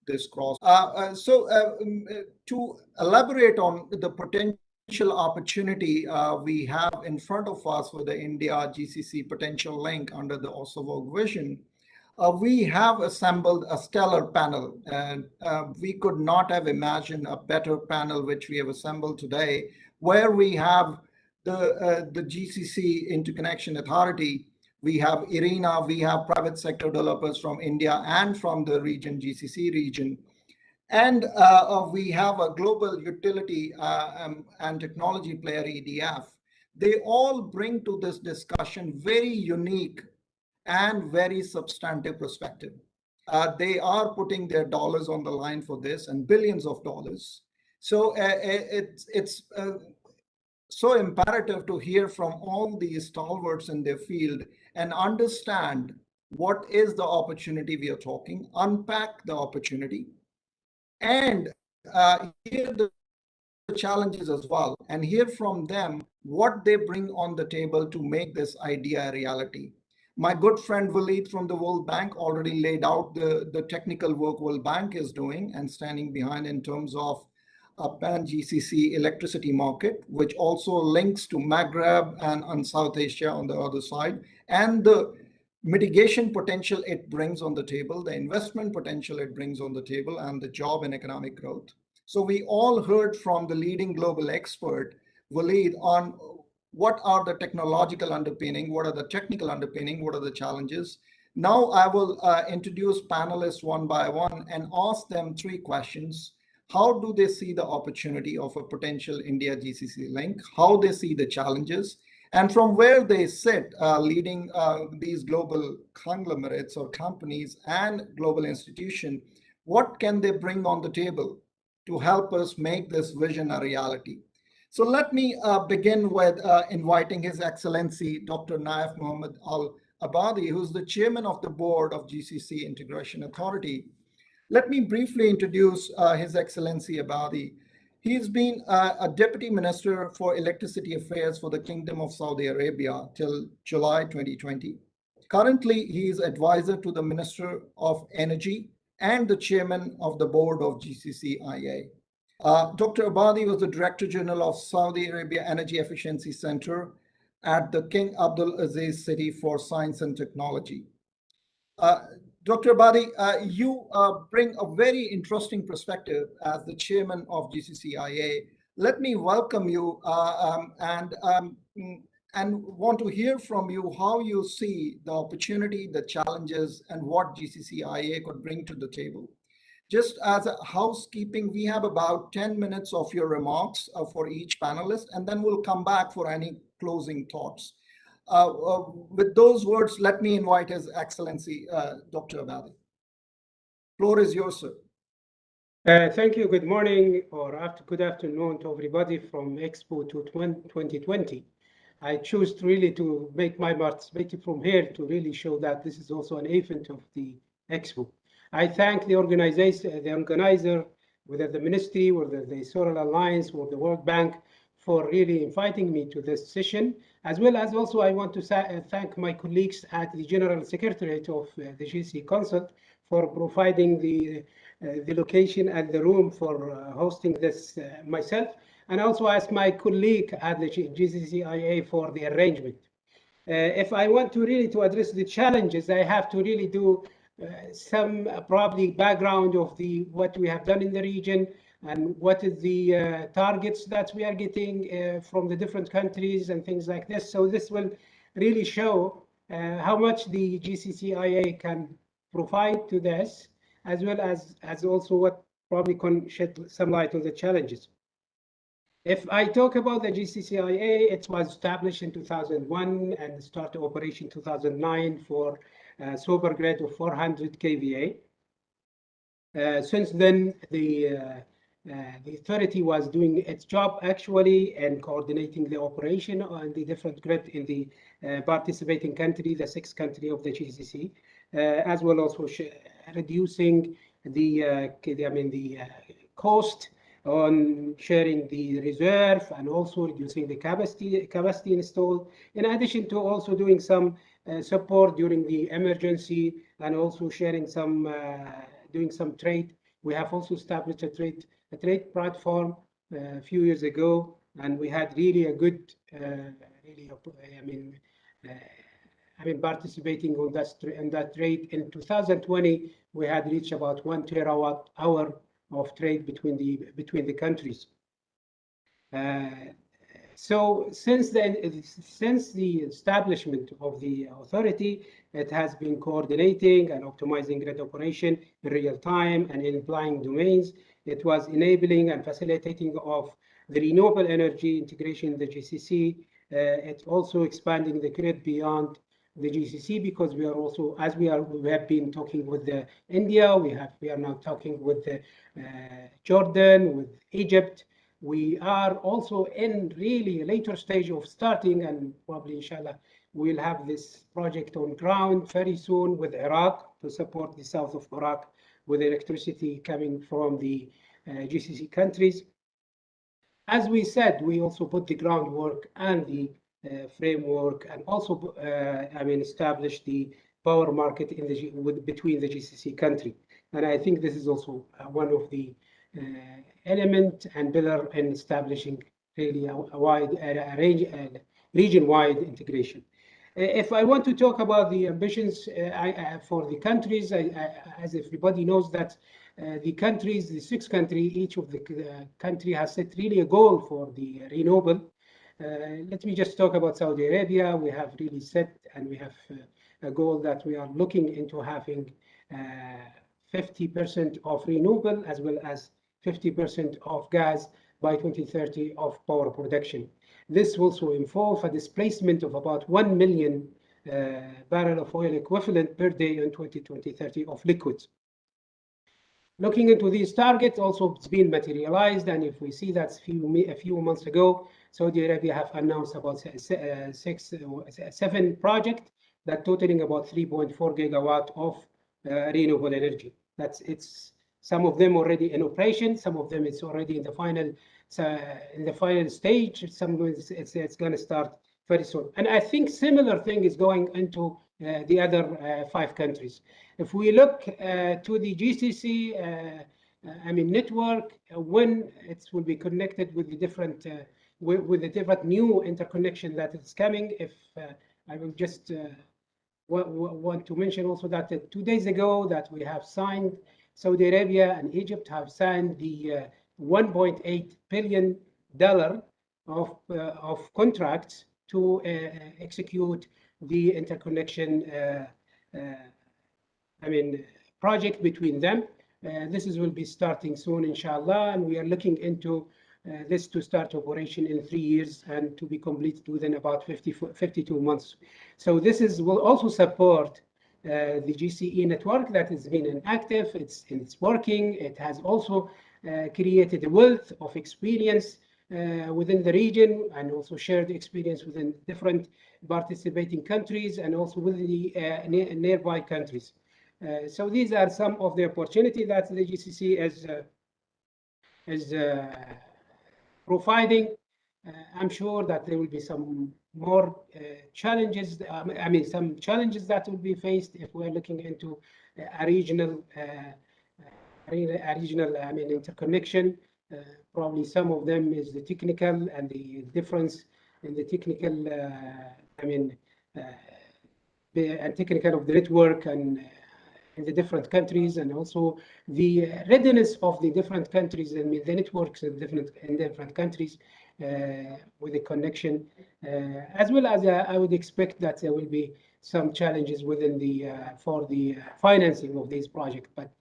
this cross. To elaborate on the potential opportunity we have in front of us for the India GCC potential link under the OSOWOG vision, we have assembled a stellar panel, and we could not have imagined a better panel which we have assembled today, where we have the GCC Interconnection Authority, we have IRENA, we have private sector developers from India and from the region, GCC region, and we have a global utility and technology player, EDF. They all bring to this discussion very unique and very substantive perspective. They are putting their dollars on the line for this, and billions of dollars. So it's so imperative to hear from all these stalwarts in their field and understand what is the opportunity we are talking, unpack the opportunity, and hear the challenges as well, and hear from them what they bring on the table to make this idea a reality. My good friend Waleed from the World Bank already laid out the technical work World Bank is doing and standing behind in terms of a pan-GCC electricity market, which also links to Maghreb and South Asia on the other side, and the mitigation potential it brings on the table, the investment potential it brings on the table, and the job and economic growth. So we all heard from the leading global expert, Waleed, on what are the technological underpinning, what are the technical underpinning, what are the challenges. Now I will introduce panelists one by one and ask them three questions. How do they see the opportunity of a potential India GCC link? How they see the challenges? And from where they sit, leading these global conglomerates or companies and global institutions, what can they bring on the table to help us make this vision a reality? So let me begin with inviting His Excellency Dr. Naif Mohammed Al Abadi, who's the chairman of the board of GCC Integration Authority. Let me briefly introduce His Excellency Abadi. He's been a Deputy Minister for Electricity Affairs for the Kingdom of Saudi Arabia till July 2020. Currently, he is advisor to the Minister of Energy and the chairman of the board of GCCIA. Dr. Abadi was the Director General of Saudi Arabia Energy Efficiency Center at the King Abdul Aziz City for Science and Technology. Dr. Abadi, you bring a very interesting perspective as the chairman of GCCIA. Let me welcome you and want to hear from you how you see the opportunity, the challenges, and what GCCIA could bring to the table. Just as a housekeeping, we have about 10 minutes of your remarks for each panelist, and then we'll come back for any closing thoughts. With those words, let me invite His Excellency, Dr. Abadi. Floor is yours, sir. Thank you. Good morning or good afternoon to everybody from Expo to 2020. I choose to make my participation from here to really show that this is also an event of the Expo. I thank the organizer, whether the ministry, whether the Solar Alliance, or the World Bank, for really inviting me to this session, as well as also I want to thank my colleagues at the General Secretariat of the GCC Council for providing the location and the room for hosting this myself, and also ask my colleague at the GCCIA for the arrangement. If I want to really address the challenges, I have to really do some probably background of what we have done in the region and what is the targets that we are getting from the different countries and things like this. So this will really show how much the GCCIA can provide to this, as well as also what probably can shed some light on the challenges. If I talk about the GCCIA, it was established in 2001 and started operation 2009 for super grid of 400 kVA. Since then, the authority was doing its job actually and coordinating the operation on the different grid in the participating country, the 6th country of the GCC, as well also reducing the cost on sharing the reserve and also reducing the capacity installed, in addition to also doing some support during the emergency and also sharing some doing some trade We have also established a trade platform a few years ago, and we had really a good, participating on that trade. In 2020, we had reached about 1 terawatt hour of trade between the countries. So since the establishment of the authority, it has been coordinating and optimizing grid operation in real time and in applying domains. It was enabling and facilitating of the renewable energy integration in the GCC. It's also expanding the grid beyond the GCC, because we are also, as we have been talking with India, we are now talking with Jordan, with Egypt. We are also in really a later stage of starting, and probably inshallah we'll have this project on ground very soon with Iraq to support the south of Iraq with electricity coming from the GCC countries. As we said, we also put the groundwork and the framework, and also established the power market between the GCC country. And I think this is also one of the element and pillar in establishing really a region-wide integration. If I want to talk about the ambitions for the countries, as everybody knows that the countries, the 6 countries, each of the country has set really a goal for the renewable. Let me just talk about Saudi Arabia. We have really set, and we have a goal that we are looking into having 50% of renewable as well as 50% of gas by 2030 of power production. This will also involve a displacement of about 1 million barrel of oil equivalent per day in 2030 of liquids. Looking into these targets, also it's been materialized, and if we see that a few months ago, Saudi Arabia have announced about 7 projects that totaling about 3.4 gigawatt of renewable energy. Some of them already in operation, some of them it's already in the final stage. Some it's going to start very soon. And I think similar thing is going into the other 5 countries. If we look to the GCC, network, when it will be connected with the different new interconnection that is coming. If I will just want to mention also that 2 days ago that we have signed, Saudi Arabia and Egypt have signed the $1.8 billion of contracts to execute the interconnection project between them. This will be starting soon, inshallah, and we are looking into this to start operation in 3 years and to be completed within about 52 months. So this will also support the GCE network that has been inactive. It's working. It has also created a wealth of experience within the region, and also shared experience within different participating countries and also with the nearby countries. So these are some of the opportunity that the GCC is providing. I'm sure that there will be some more challenges. Some challenges that will be faced if we're looking into a regional interconnection. Probably some of them is the technical and the difference in the technical, technical of the network and in the different countries, and also the readiness of the different countries and the networks in different countries with the connection, as well as I would expect that there will be some challenges within for the financing of these projects. But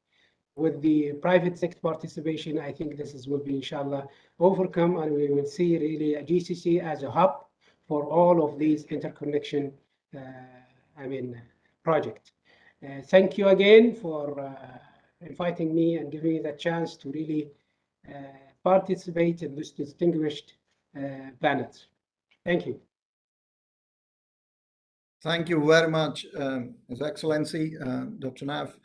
with the private sector participation, I think this will be inshallah overcome, and we will see really a GCC as a hub for all of these interconnection projects. Thank you again for inviting me and giving me the chance to really participate in this distinguished panels. Thank you. Thank you very much, His Excellency, Dr. Naf.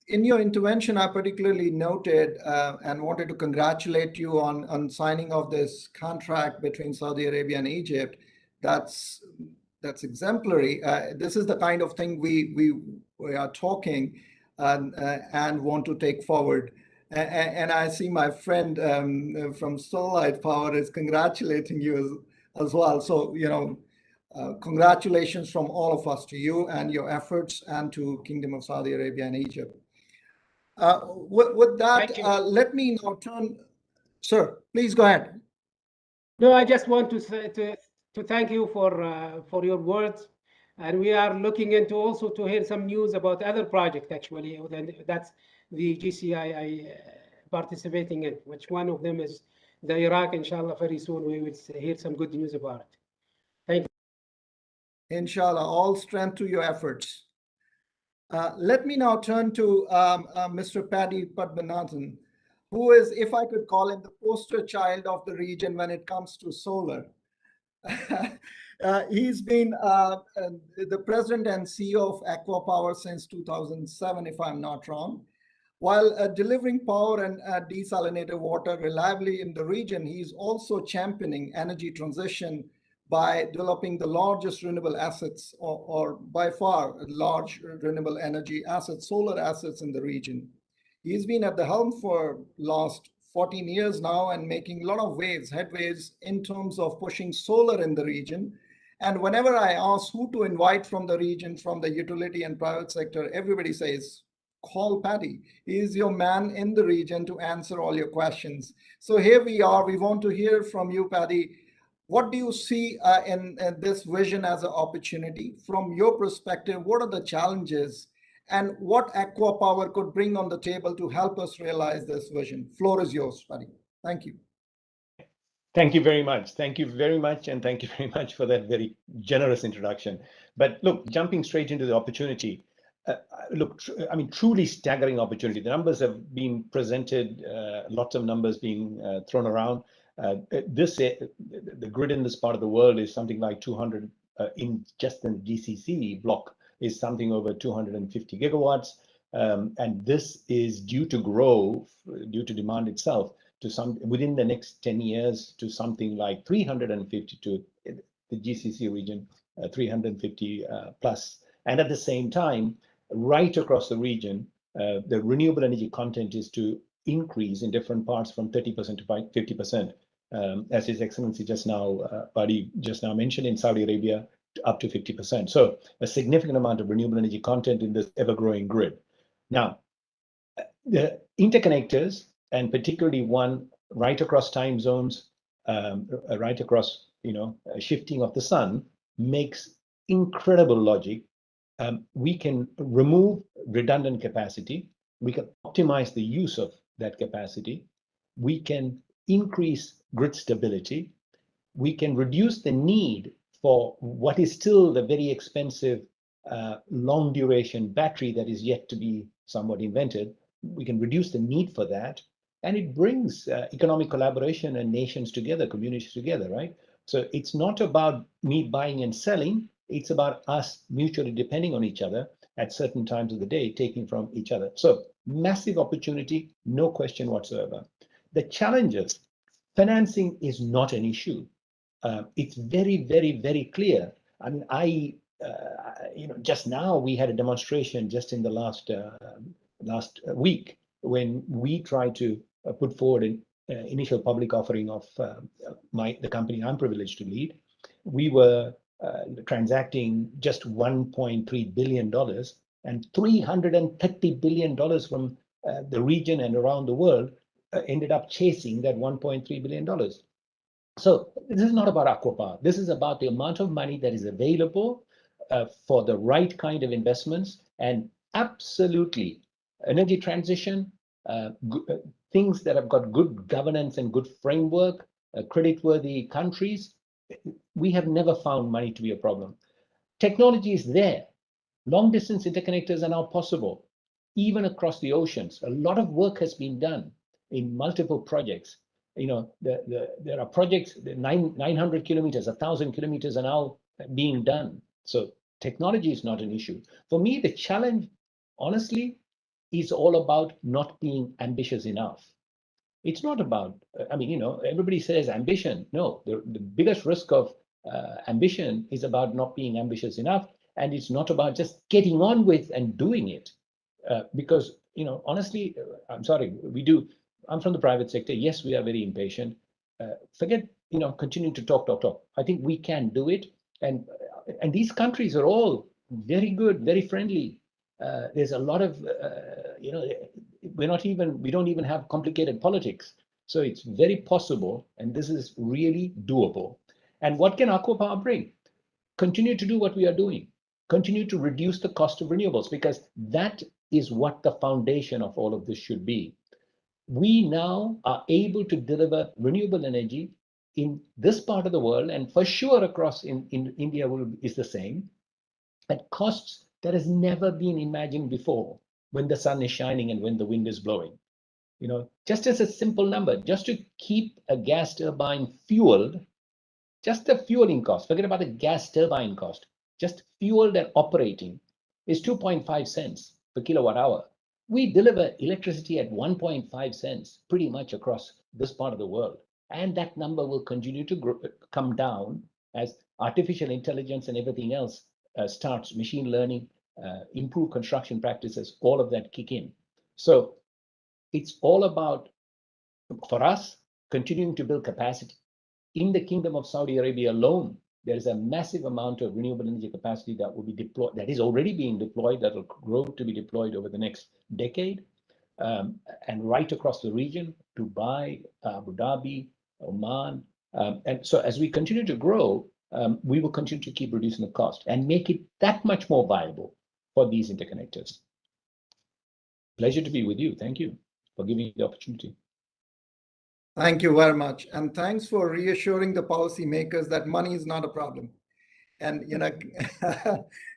In your intervention, I particularly noted and wanted to congratulate you on signing of this contract between Saudi Arabia and Egypt. That's exemplary. This is the kind of thing we are talking and want to take forward. And I see my friend from Starlight Power is congratulating you as well. So, congratulations from all of us to you and your efforts, and to Kingdom of Saudi Arabia and Egypt. With that, let me now turn. Sir, please go ahead. No, I just want to say to thank you for your words, and we are looking into also to hear some news about other projects. Actually, that's the GCI participating in. Which one of them is the Iraq? Inshallah, very soon we will hear some good news about it. Thank you. Inshallah, all strength to your efforts. Let me now turn to Mr. Paddy Padmanathan, who is, if I could call him, the poster child of the region when it comes to solar. He's been the president and CEO of Aqua Power since 2007, if I'm not wrong. While delivering power and desalinated water reliably in the region, he's also championing energy transition by developing the largest renewable assets, or by far large renewable energy assets, solar assets in the region. He's been at the helm for last 14 years now and making a lot of headways in terms of pushing solar in the region. And whenever I ask who to invite from the region, from the utility and private sector, everybody says, call Paddy. He is your man in the region to answer all your questions. So here we are. We want to hear from you, Paddy. What do you see in this vision as an opportunity? From your perspective, what are the challenges, and what Aqua Power could bring on the table to help us realize this vision? Floor is yours, Paddy. Thank you. Thank you very much. Thank you very much. And thank you very much for that very generous introduction. But look, jumping straight into the opportunity, truly staggering opportunity. The numbers have been presented, lots of numbers being thrown around. The grid in this part of the world is something like 200, in just the GCC block, is something over 250 gigawatts. And this is due to grow, due to demand itself, to within the next 10 years to something like 350 to the GCC region, 350 plus. And at the same time, right across the region, the renewable energy content is to increase in different parts from 30% to 50%, as His Excellency Paddy just now mentioned, in Saudi Arabia, up to 50%. So a significant amount of renewable energy content in this ever-growing grid. Now, the interconnectors, and particularly one right across time zones, right across, shifting of the sun, makes incredible logic. We can remove redundant capacity. We can optimize the use of that capacity. We can increase grid stability. We can reduce the need for what is still the very expensive long duration battery that is yet to be somewhat invented. We can reduce the need for that. And it brings economic collaboration and nations together, communities together, right? So it's not about me buying and selling. It's about us mutually depending on each other at certain times of the day, taking from each other. So massive opportunity, no question whatsoever. The challenges, financing is not an issue. It's very, very, very clear. I mean, just now we had a demonstration just in the last week when we tried to put forward an initial public offering of the company I'm privileged to lead. We were transacting just $1.3 billion, and $330 billion from the region and around the world ended up chasing that $1.3 billion. So this is not about Aqua Power. This is about the amount of money that is available for the right kind of investments, and absolutely energy transition, things that have got good governance and good framework, creditworthy countries. We have never found money to be a problem. Technology is there. Long distance interconnectors are now possible, even across the oceans. A lot of work has been done in multiple projects. There are projects, 900 kilometers, 1,000 kilometers are now being done. So technology is not an issue. For me, the challenge, honestly, is all about not being ambitious enough. It's not about, everybody says ambition. No, the biggest risk of ambition is about not being ambitious enough. And it's not about just getting on with and doing it. because, honestly, I'm sorry, I'm from the private sector. Yes, we are very impatient. Forget, continuing to talk. I think we can do it. And these countries are all very good, very friendly. There's a lot of, we don't even have complicated politics. So it's very possible, and this is really doable. And what can Aqua Power bring? Continue to do what we are doing. Continue to reduce the cost of renewables, because that is what the foundation of all of this should be. We now are able to deliver renewable energy in this part of the world, and for sure across in India is the same, at costs that has never been imagined before, when the sun is shining and when the wind is blowing. Just as a simple number, just to keep a gas turbine fueled, just the fueling cost, forget about the gas turbine cost, just fueled and operating is 2.5 cents per kilowatt hour. We deliver electricity at 1.5 cents pretty much across this part of the world. And that number will continue to come down as artificial intelligence and everything else starts, machine learning, improve construction practices, all of that kick in. So it's all about, for us, continuing to build capacity. In the Kingdom of Saudi Arabia alone, there is a massive amount of renewable energy capacity that will be deployed, that is already being deployed, that will grow to be deployed over the next decade, and right across the region, Dubai, Abu Dhabi, Oman. And so as we continue to grow, we will continue to keep reducing the cost and make it that much more viable for these interconnectors. Pleasure to be with you. Thank you for giving me the opportunity. Thank you very much. And thanks for reassuring the policymakers that money is not a problem. And,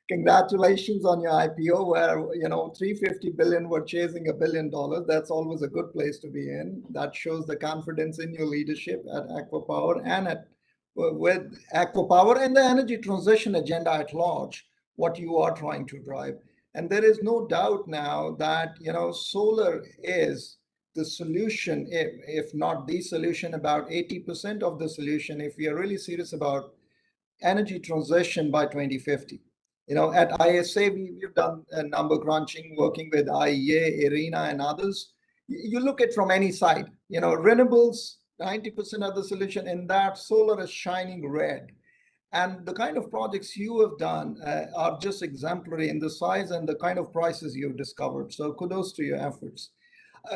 congratulations on your IPO where, 350 billion were chasing $1 billion. That's always a good place to be in. That shows the confidence in your leadership at Aqua Power and with Aqua Power and the energy transition agenda at large, what you are trying to drive. And there is no doubt now that, solar is the solution, if not the solution, about 80% of the solution, if we are really serious about energy transition by 2050. At ISA, we've done a number crunching, working with IEA, IRENA, and others. You look at from any side, renewables, 90% of the solution, and that solar is shining red. And the kind of projects you have done are just exemplary in the size and the kind of prices you've discovered. So kudos to your efforts.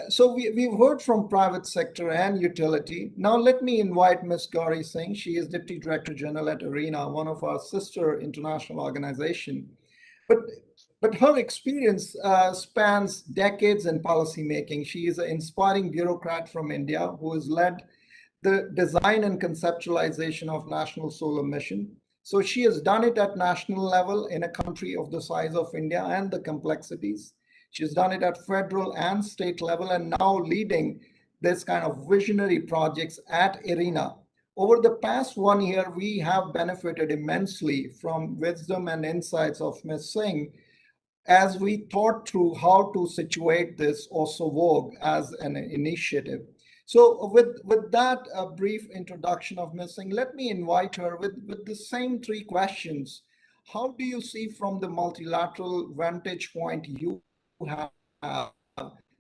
So we've heard from private sector and utility. Now let me invite Ms. Gauri Singh. She is Deputy Director General at ARENA, one of our sister international organization. But her experience spans decades in policymaking. She is an inspiring bureaucrat from India who has led the design and conceptualization of National Solar Mission. So she has done it at national level in a country of the size of India and the complexities. She's done it at federal and state level, and now leading this kind of visionary projects at ARENA. Over the past 1 year, we have benefited immensely from wisdom and insights of Ms. Singh as we thought through how to situate this OSOWOG as an initiative. So with that brief introduction of Ms. Singh, let me invite her with the same 3 questions. How do you see from the multilateral vantage point you have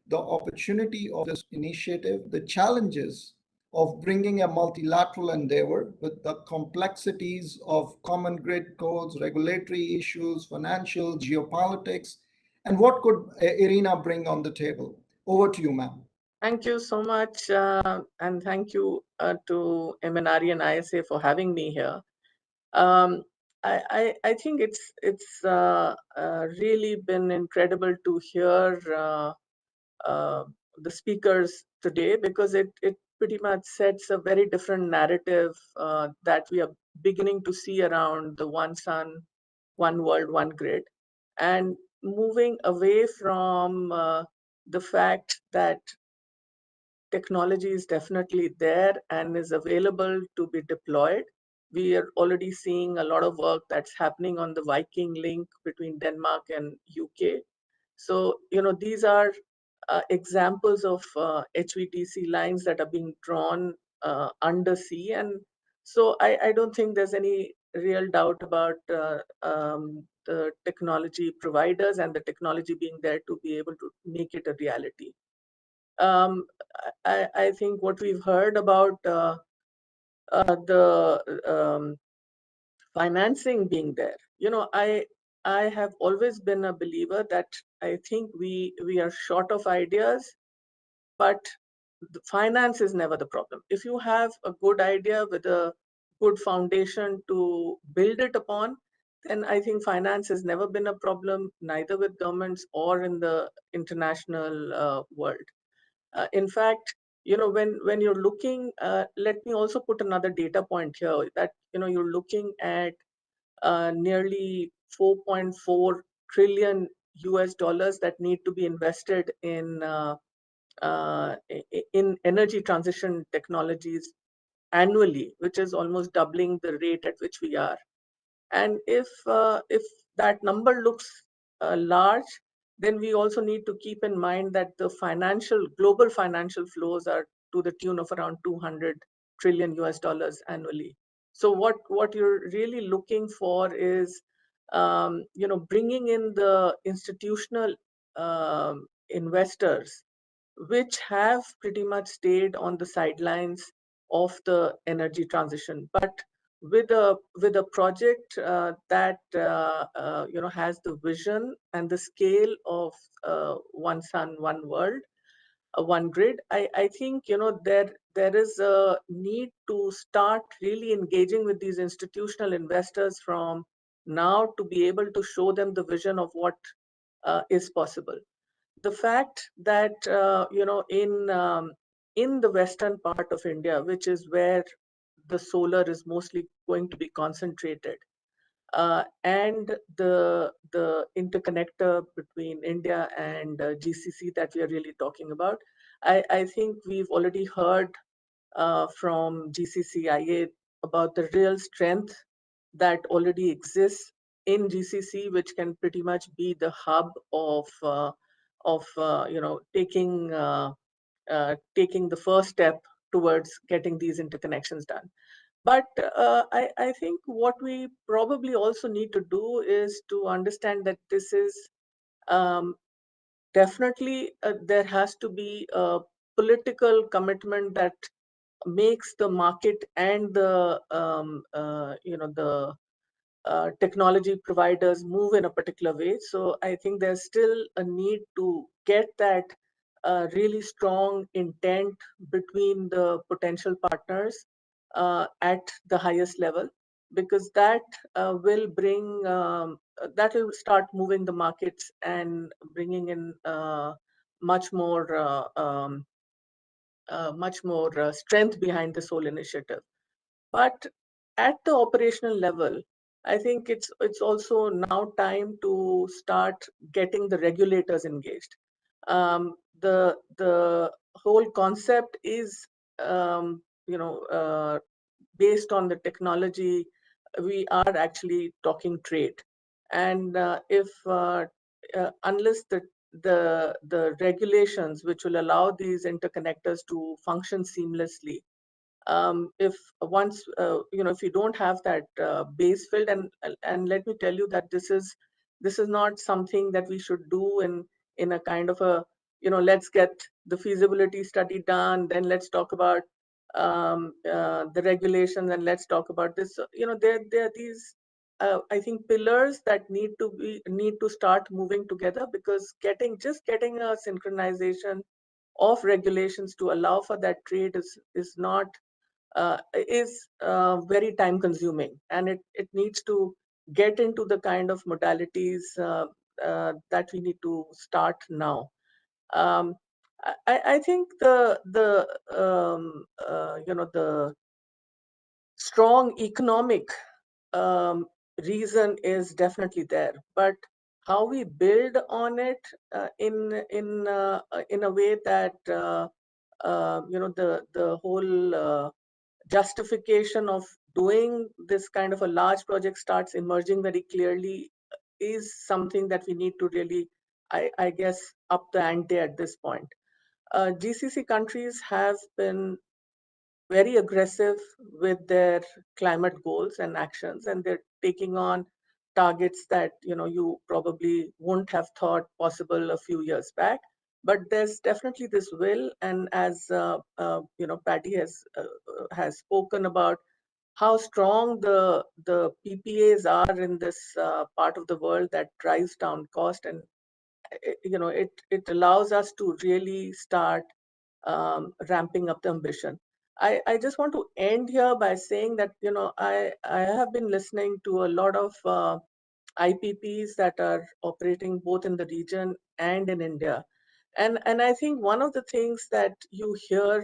the opportunity of this initiative, the challenges of bringing a multilateral endeavor with the complexities of common grid codes, regulatory issues, financial, geopolitics, and what could ARENA bring on the table? Over to you, ma'am. Thank you so much, and thank you to MNRE and ISA for having me here. I think it's really been incredible to hear the speakers today, because it pretty much sets a very different narrative that we are beginning to see around the one sun, one world, one grid, and moving away from the fact that technology is definitely there and is available to be deployed. We are already seeing a lot of work that's happening on the Viking link between Denmark and UK. So, these are examples of HVDC lines that are being drawn undersea. And so I don't think there's any real doubt about the technology providers and the technology being there to be able to make it a reality. I think what we've heard about the financing being there, I have always been a believer that I think we are short of ideas, but the finance is never the problem. If you have a good idea with a good foundation to build it upon, then I think finance has never been a problem, neither with governments or in the international world. In fact, when you're looking, let me also put another data point here that you're looking at nearly 4.4 trillion US dollars that need to be invested in energy transition technologies annually, which is almost doubling the rate at which we are. And if that number looks large, then we also need to keep in mind that the global financial flows are to the tune of around 200 trillion US dollars annually. So what you're really looking for is bringing in the institutional investors, which have pretty much stayed on the sidelines of the energy transition, but with a project that has the vision and the scale of one sun, one world, one grid. I think there is a need to start really engaging with these institutional investors from now to be able to show them the vision of what is possible. The fact that in the western part of India, which is where the solar is mostly going to be concentrated, and the interconnector between India and GCC that we are really talking about, I think we've already heard from GCCIA about the real strength that already exists in GCC, which can pretty much be the hub of taking the first step towards getting these interconnections done. But I think what we probably also need to do is to understand that this is definitely there has to be a political commitment that makes the market and the technology providers move in a particular way. So I think there's still a need to get that really strong intent between the potential partners at the highest level, because that will start moving the markets and bringing in much more strength behind this whole initiative. But at the operational level, I think it's also now time to start getting the regulators engaged. The whole concept is based on the technology. We are actually talking trade, and if unless the regulations which will allow these interconnectors to function seamlessly, if once if you don't have that base filled, and let me tell you that this is not something that we should do in a kind of a let's get the feasibility study done, then let's talk about the regulations, and let's talk about this. There are these I think pillars that need to start moving together, because getting a synchronization of regulations to allow for that trade is not very time consuming, and it needs to get into the kind of modalities that we need to start now. I think the strong economic reason is definitely there, but how we build on it in a way that the whole justification of doing this kind of a large project starts emerging very clearly is something that we need to really, I guess, up the ante at this point. GCC countries have been very aggressive with their climate goals and actions, and they're taking on targets that you probably wouldn't have thought possible a few years back. But there's definitely this will, and as Paddy has spoken about how strong the PPAs are in this part of the world that drives down cost, and it allows us to really start ramping up the ambition. I just want to end here by saying that I have been listening to a lot of IPPs that are operating both in the region and in India, and I think one of the things that you hear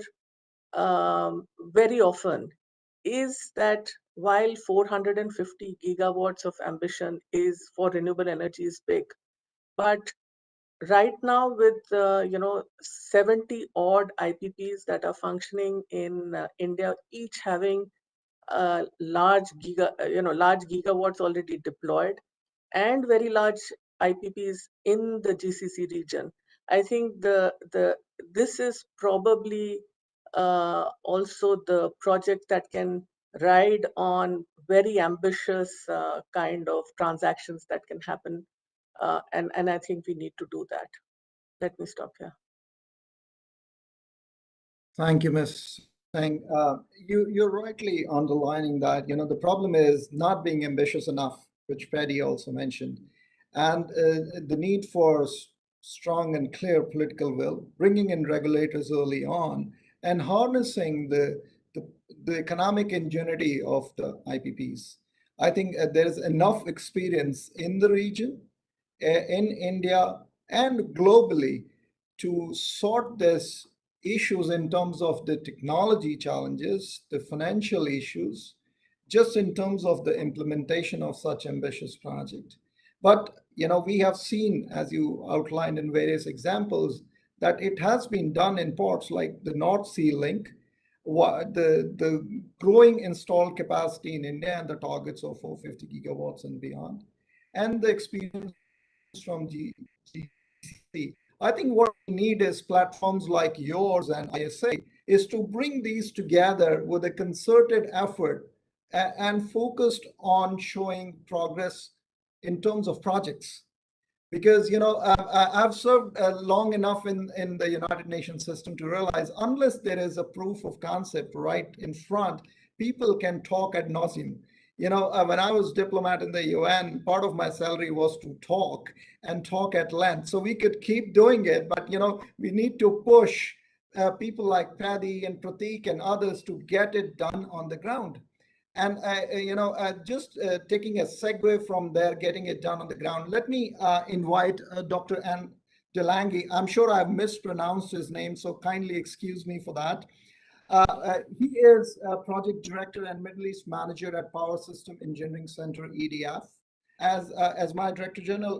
very often is that while 450 gigawatts of ambition is for renewable energy is big, but right now with 70 odd IPPs that are functioning in India, each having large gigawatts already deployed, and very large IPPs in the GCC region. I think this is probably also the project that can ride on very ambitious kind of transactions that can happen, and I think we need to do that. Let me stop here. Thank you, Ms. Singh. You're rightly underlining that, the problem is not being ambitious enough, which Paddy also mentioned, and the need for strong and clear political will, bringing in regulators early on, and harnessing the economic ingenuity of the IPPs. I think there is enough experience in the region, in India, and globally to sort this issues in terms of the technology challenges, the financial issues, just in terms of the implementation of such ambitious project. But we have seen, as you outlined in various examples, that it has been done in ports like the North Sea Link, the growing installed capacity in India and the targets of 450 gigawatts and beyond, and the experience from GCC. I think what we need is platforms like yours and ISA is to bring these together with a concerted effort and focused on showing progress in terms of projects. Because I've served long enough in the United Nations system to realize unless there is a proof of concept right in front, people can talk ad nauseum. When I was diplomat in the UN, part of my salary was to talk and talk at length. So we could keep doing it, but we need to push people like Paddy and Pratik and others to get it done on the ground. And just taking a segue from there, getting it done on the ground, let me invite Dr. Anne Delange. I'm sure I've mispronounced his name, so kindly excuse me for that. He is a project director and Middle East manager at Power System Engineering Center, EDF. As my Director General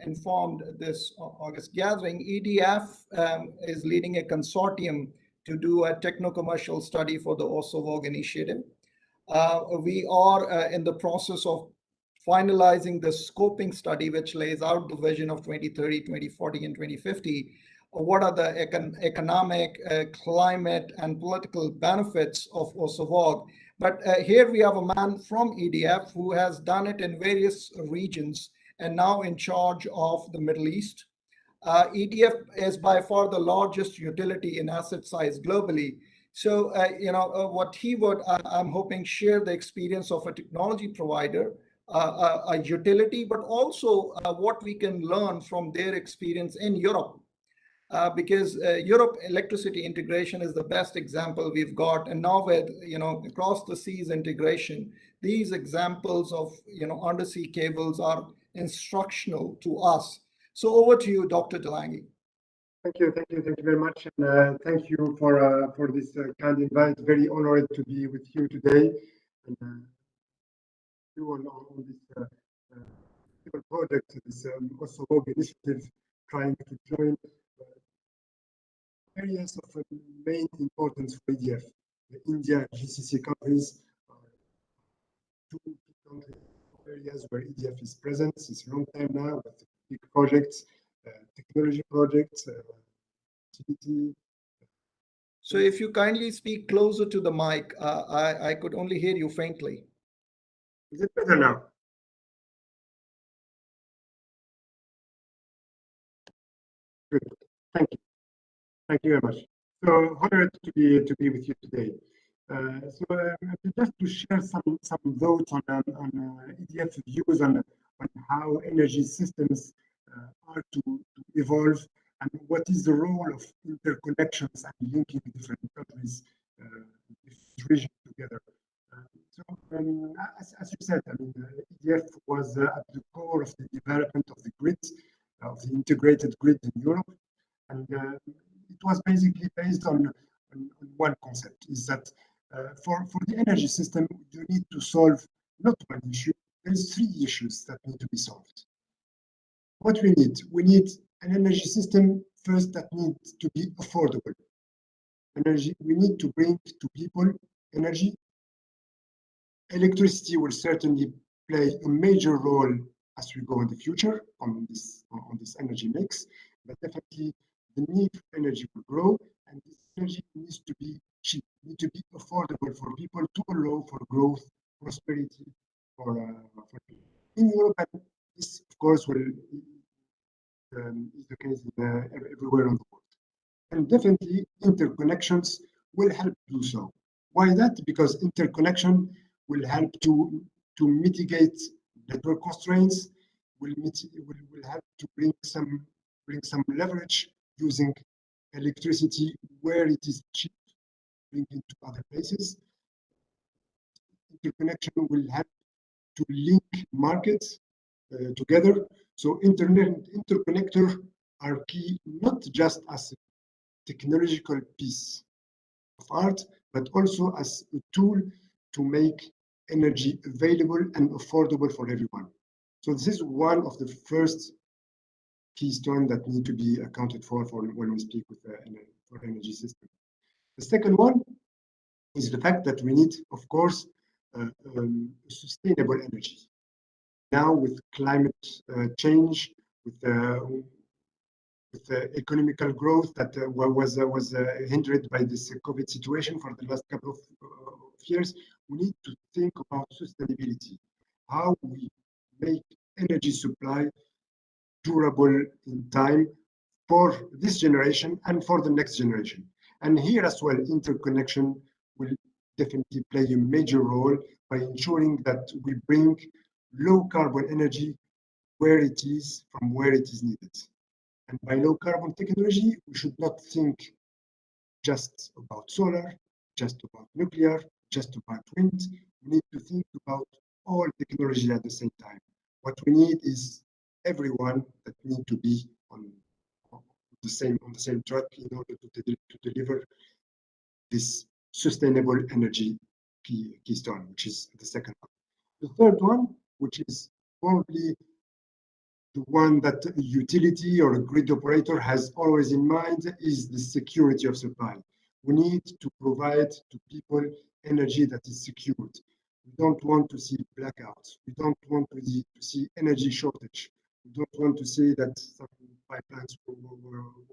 informed this August gathering, EDF is leading a consortium to do a techno-commercial study for the OSOWOG initiative. We are in the process of finalizing the scoping study, which lays out the vision of 2030, 2040, and 2050. What are the economic, climate, and political benefits of OSOWOG? But here we have a man from EDF who has done it in various regions and now in charge of the Middle East. EDF is by far the largest utility in asset size globally. So, what he would, I'm hoping, share the experience of a technology provider, a utility, but also what we can learn from their experience in Europe. Because Europe electricity integration is the best example we've got. And now with, across the seas integration, these examples of, undersea cables are instructional to us. So over to you, Dr. Delange. Thank you very much, and thank you for this kind invite. Very honored to be with you today, and you on this project, this OSOWOG initiative, trying to join areas of main importance for EDF. The India and GCC countries are two areas where EDF is present since a long time now, with big projects. Technology projects, activity. So if you kindly speak closer to the mic, I could only hear you faintly. Is it better now? Good. Thank you. Thank you very much. So honored to be with you today. Just to share some thoughts on EDF views on how energy systems are to evolve, and what is the role of interconnections and linking different countries, different regions together. As you said, I mean, EDF was at the core of the development of the grid, of the integrated grid in Europe, and it was basically based on one concept: is that for the energy system, you need to solve not one issue. There's three issues that need to be solved. What we need an energy system first that needs to be affordable. Energy, we need to bring to people energy. Electricity will certainly play a major role as we go in the future on this energy mix, but definitely the need for energy will grow, and this energy needs to be cheap, needs to be affordable for people to allow for growth, prosperity for people in Europe, and this, of course, will is the case everywhere in the world. And definitely interconnections will help do so. Why that? Because interconnection will help to mitigate network constraints, will help to bring some leverage using electricity where it is cheap, bring it to other places. Interconnection will help to link markets together. So interconnector are key, not just as a technological piece of art, but also as a tool to make energy available and affordable for everyone. So this is one of the first keystone that need to be accounted for when we speak with for energy system. The second one is the fact that we need, of course, sustainable energy. Now with climate change, with the economical growth that was hindered by this COVID situation for the last couple of years, we need to think about sustainability, how we make energy supply durable in time for this generation and for the next generation. And here as well, interconnection will definitely play a major role by ensuring that we bring low carbon energy where it is, from where it is needed. And by low carbon technology, we should not think just about solar, just about nuclear, just about wind. We need to think about all technology at the same time. What we need is everyone that need to be on the same track in order to deliver this sustainable energy keystone, which is the second one. The third one, which is probably the one that a utility or a grid operator has always in mind, is the security of supply. We need to provide to people energy that is secured. We don't want to see blackouts. We don't want to see energy shortage. We don't want to see that some pipelines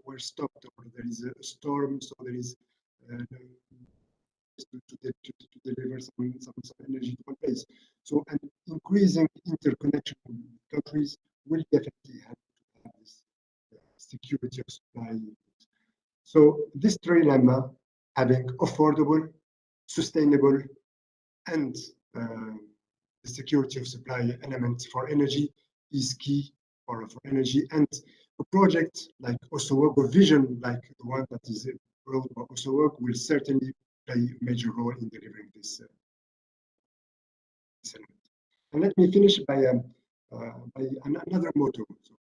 were stopped, or there is a storm, so there is to deliver some energy to one place. So, and increasing interconnection with countries will definitely help to have this security of supply. So this trilemma, having affordable, sustainable, and the security of supply element for energy is key for energy. And a project like OSOWOG, a vision like the one that is brought by OSOWOG, will certainly play a major role in delivering this element. And let me finish by another motto. So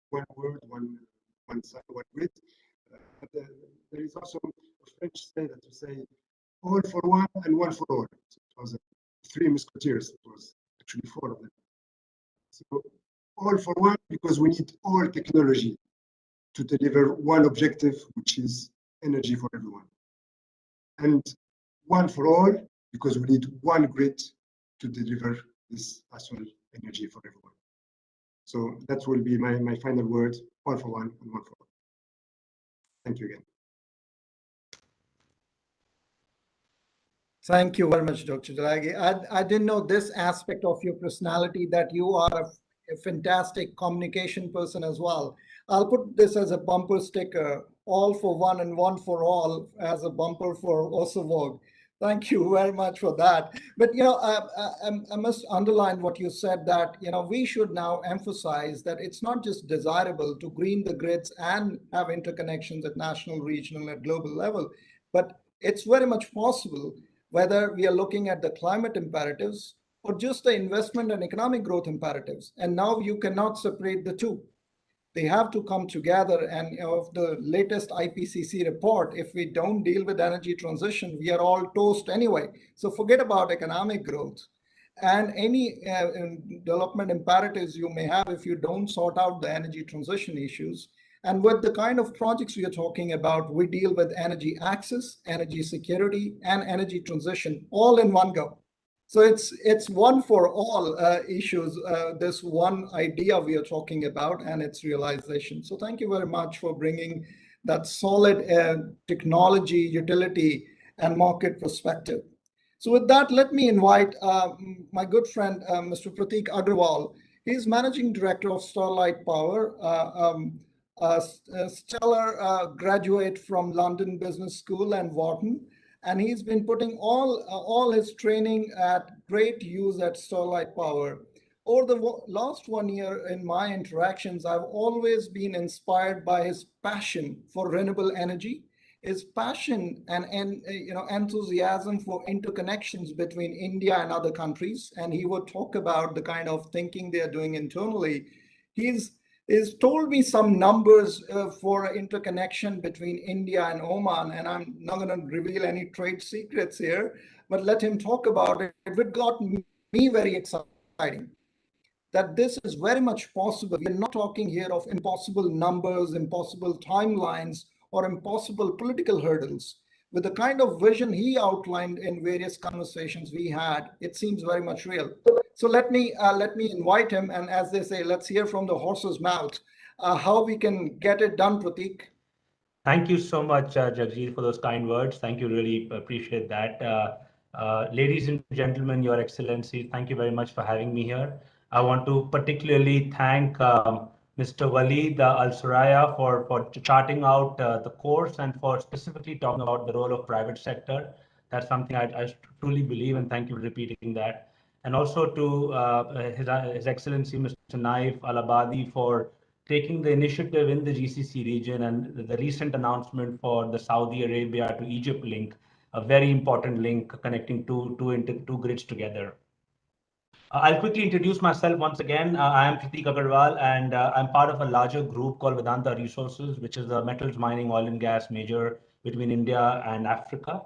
one word, one side, one grid. There is also a French saying that you say, all for one and one for all. So it was three musketeers. It was actually four of them. So all for one, because we need all technology to deliver one objective, which is energy for everyone. And one for all, because we need one grid to deliver this as well energy for everyone. So that will be my final word, all for one and one for all. Thank you again. Thank you very much, Dr. Jalagi. I didn't know this aspect of your personality, that you are a fantastic communication person as well. I'll put this as a bumper sticker, all for one and one for all, as a bumper for OSOWOG. Thank you very much for that. But, I must underline what you said, that, we should now emphasize that it's not just desirable to green the grids and have interconnections at national, regional, and global level, but it's very much possible, whether we are looking at the climate imperatives or just the investment and economic growth imperatives. And now you cannot separate the two. They have to come together. And of the latest IPCC report, if we don't deal with energy transition, we are all toast anyway. So forget about economic growth and any development imperatives you may have if you don't sort out the energy transition issues. And with the kind of projects we are talking about, we deal with energy access, energy security, and energy transition all in one go. So it's one for all issues, this one idea we are talking about and its realization. So thank you very much for bringing that solid technology, utility, and market perspective. So with that, let me invite my good friend, Mr. Prateek Agrawal. He's Managing Director of Starlight Power, a stellar graduate from London Business School and Wharton. And he's been putting all his training at great use at Starlight Power. Over the last 1 year in my interactions, I've always been inspired by his passion for renewable energy, his passion and enthusiasm for interconnections between India and other countries. And he would talk about the kind of thinking they are doing internally. He's told me some numbers for interconnection between India and Oman, and I'm not going to reveal any trade secrets here, but let him talk about it. It got me very exciting, that this is very much possible. We're not talking here of impossible numbers, impossible timelines, or impossible political hurdles. With the kind of vision he outlined in various conversations we had, it seems very much real. So let me invite him, and as they say, let's hear from the horse's mouth how we can get it done, Prateek. Thank you so much, Jagjeet, for those kind words. Thank you, really appreciate that. Ladies and gentlemen, Your Excellency, thank you very much for having me here. I want to particularly thank Mr. Waleed Al Suraya for charting out the course and for specifically talking about the role of private sector. That's something I truly believe, and thank you for repeating that. And also to His Excellency, Mr. Naif Al Abadi, for taking the initiative in the GCC region and the recent announcement for the Saudi Arabia to Egypt link, a very important link connecting two grids together. I'll quickly introduce myself once again. I am Prateek Agarwal, and I'm part of a larger group called Vedanta Resources, which is a metals mining, oil and gas major between India and Africa.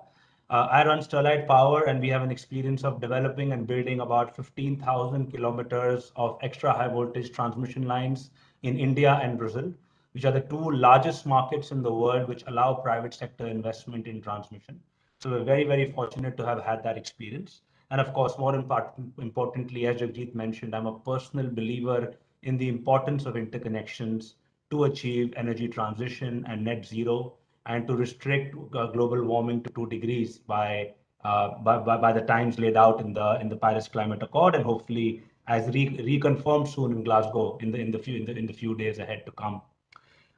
I run Starlight Power, and we have an experience of developing and building about 15,000 kilometers of extra high voltage transmission lines in India and Brazil, which are the two largest markets in the world which allow private sector investment in transmission. So we're very, very fortunate to have had that experience. And of course, more importantly, as Jagjeet mentioned, I'm a personal believer in the importance of interconnections to achieve energy transition and net zero, and to restrict global warming to 2 degrees by the times laid out in the Paris Climate Accord, and hopefully as reconfirmed soon in Glasgow in the few days ahead to come.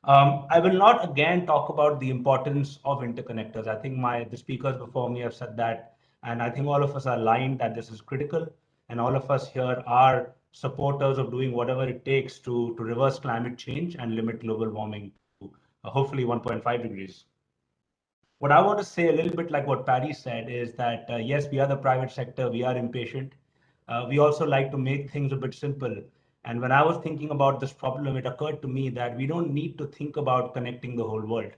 I will not again talk about the importance of interconnectors. I think the speakers before me have said that, and I think all of us are aligned that this is critical, and all of us here are supporters of doing whatever it takes to reverse climate change and limit global warming to hopefully 1.5 degrees. What I want to say, a little bit like what Patty said, is that yes, we are the private sector, we are impatient. We also like to make things a bit simple. And when I was thinking about this problem, it occurred to me that we don't need to think about connecting the whole world.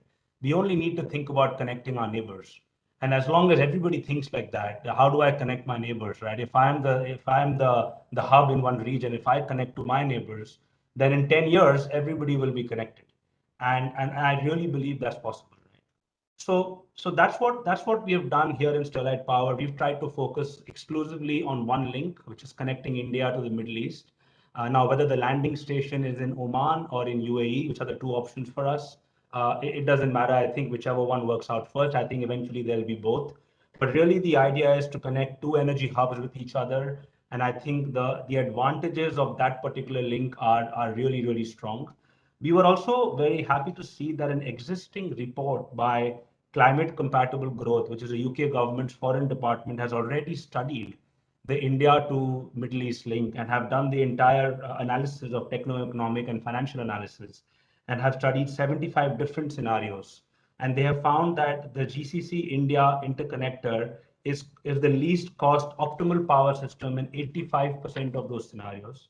We only need to think about connecting our neighbors. And as long as everybody thinks like that, how do I connect my neighbors, right? If I'm the hub in one region, if I connect to my neighbors, then in 10 years, everybody will be connected. And I really believe that's possible. So that's what we have done here in Starlight Power. We've tried to focus exclusively on one link, which is connecting India to the Middle East. Now, whether the landing station is in Oman or in UAE, which are the two options for us, it doesn't matter. I think whichever one works out first. I think eventually there'll be both. But really the idea is to connect two energy hubs with each other. And I think the advantages of that particular link are really, really strong. We were also very happy to see that an existing report by Climate Compatible Growth, which is a UK government's foreign department, has already studied the India to Middle East link and have done the entire analysis of techno-economic and financial analysis and have studied 75 different scenarios. And they have found that the GCC India interconnector is the least cost optimal power system in 85% of those scenarios,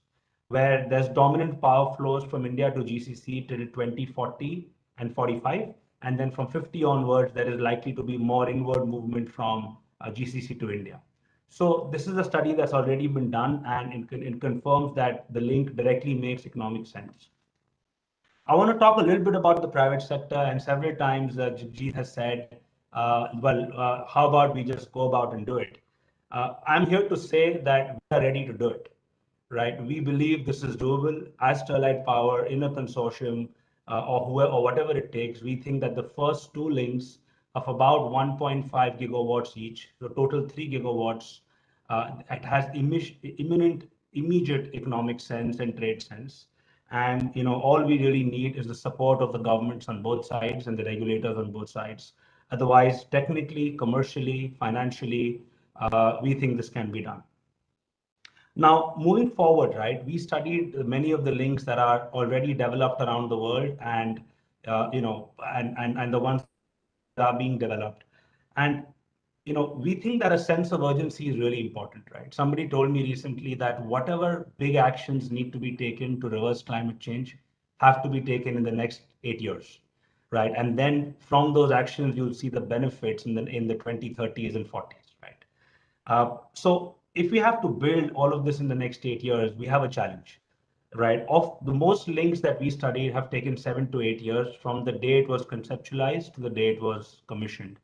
where there's dominant power flows from India to GCC till 2040 and 45. And then from 50 onwards, there is likely to be more inward movement from GCC to India. So this is a study that's already been done, and it confirms that the link directly makes economic sense. I want to talk a little bit about the private sector, and several times Jagjit has said, how about we just go about and do it? I'm here to say that we are ready to do it, right? We believe this is doable as Sterlite Power in a consortium or whatever it takes. We think that the first two links of about 1.5 gigawatts each, so total 3 gigawatts, it has immediate economic sense and trade sense. And all we really need is the support of the governments on both sides and the regulators on both sides. Otherwise, technically, commercially, financially, we think this can be done. Now, moving forward, right, we studied many of the links that are already developed around the world, and and the ones that are being developed. And we think that a sense of urgency is really important, right? Somebody told me recently that whatever big actions need to be taken to reverse climate change have to be taken in the next 8 years, right? And then from those actions, you'll see the benefits in the 2030s and 40s, right? So if we have to build all of this in the next 8 years, we have a challenge, right? Of the most links that we studied have taken 7 to 8 years from the day it was conceptualized to the day it was commissioned.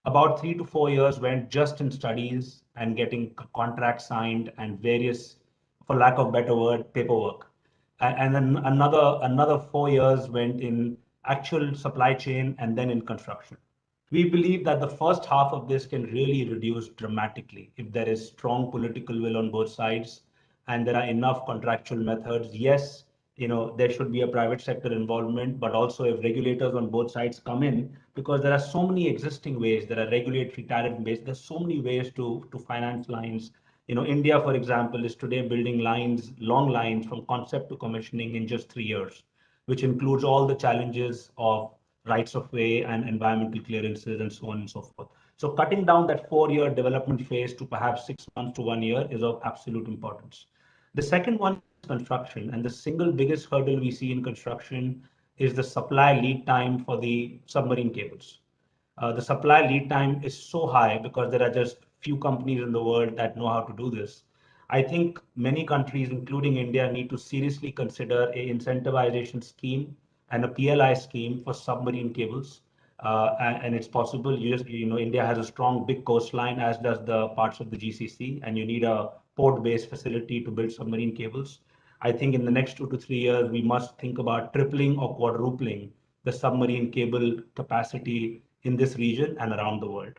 About 3 to 4 years went just in studies and getting contracts signed and various, for lack of better word, paperwork. And then another 4 years went in actual supply chain and then in construction. We believe that the first half of this can really reduce dramatically if there is strong political will on both sides and there are enough contractual methods. Yes, there should be a private sector involvement, but also if regulators on both sides come in, because there are so many existing ways, there are regulatory tariff-based, there's so many ways to finance lines. India, for example, is today building long lines from concept to commissioning in just 3 years, which includes all the challenges of rights of way and environmental clearances and so on and so forth. So cutting down that 4-year development phase to perhaps 6 months to 1 year is of absolute importance. The second one is construction, and the single biggest hurdle we see in construction is the supply lead time for the submarine cables. The supply lead time is so high because there are just few companies in the world that know how to do this. I think many countries, including India, need to seriously consider an incentivization scheme and a PLI scheme for submarine cables. And it's possible. India has a strong, big coastline, as does the parts of the GCC, and you need a port-based facility to build submarine cables. I think in the next 2 to 3 years, we must think about tripling or quadrupling the submarine cable capacity in this region and around the world.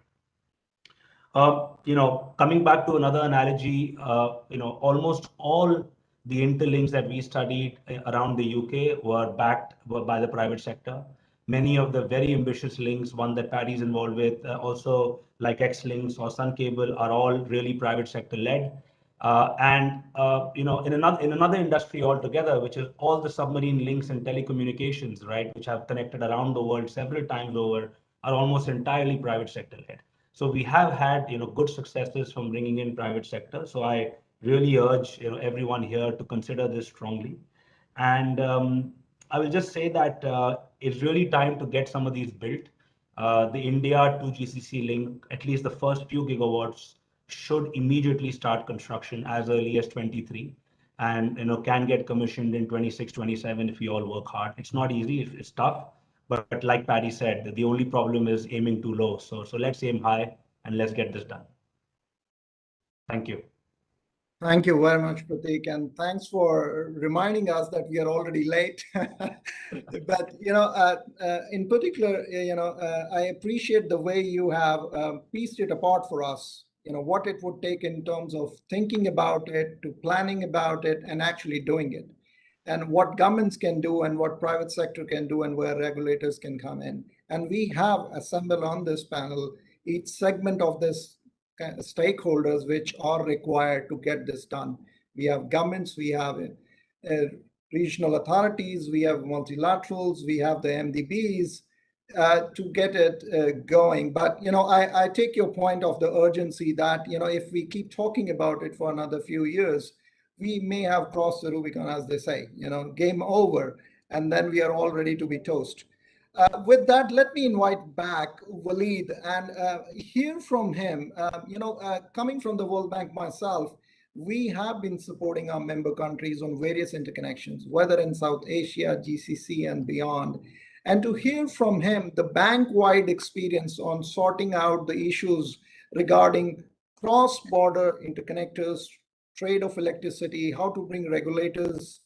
Coming back to another analogy, almost all the interlinks that we studied around the UK were backed by the private sector. Many of the very ambitious links, one that Paddy is involved with, also like X-Links or Sun Cable, are all really private sector led. In another industry altogether, which is all the submarine links and telecommunications, right, which have connected around the world several times over, are almost entirely private sector led. So we have had good successes from bringing in private sector. So I really urge everyone here to consider this strongly. And I will just say that it's really time to get some of these built. The India to GCC link, at least the first few gigawatts, should immediately start construction as early as 23, and can get commissioned in 26, 27 if we all work hard. It's not easy, it's tough, but like Paddy said, the only problem is aiming too low. So let's aim high and let's get this done. Thank you. Thank you very much, Pratik, and thanks for reminding us that we are already late. But in particular, I appreciate the way you have pieced it apart for us. What it would take in terms of thinking about it, to planning about it, and actually doing it, and what governments can do, and what private sector can do, and where regulators can come in. And we have assembled on this panel each segment of this stakeholders which are required to get this done. We have governments, we have regional authorities, we have multilaterals, we have the MDBs to get it going. But I take your point of the urgency that if we keep talking about it for another few years, we may have crossed the Rubicon, as they say. Game over, and then we are all ready to be toast. With that, let me invite back Waleed and hear from him. Coming from the World Bank myself, we have been supporting our member countries on various interconnections, whether in South Asia, GCC, and beyond. And to hear from him the bank-wide experience on sorting out the issues regarding cross-border interconnectors, trade of electricity, how to bring regulators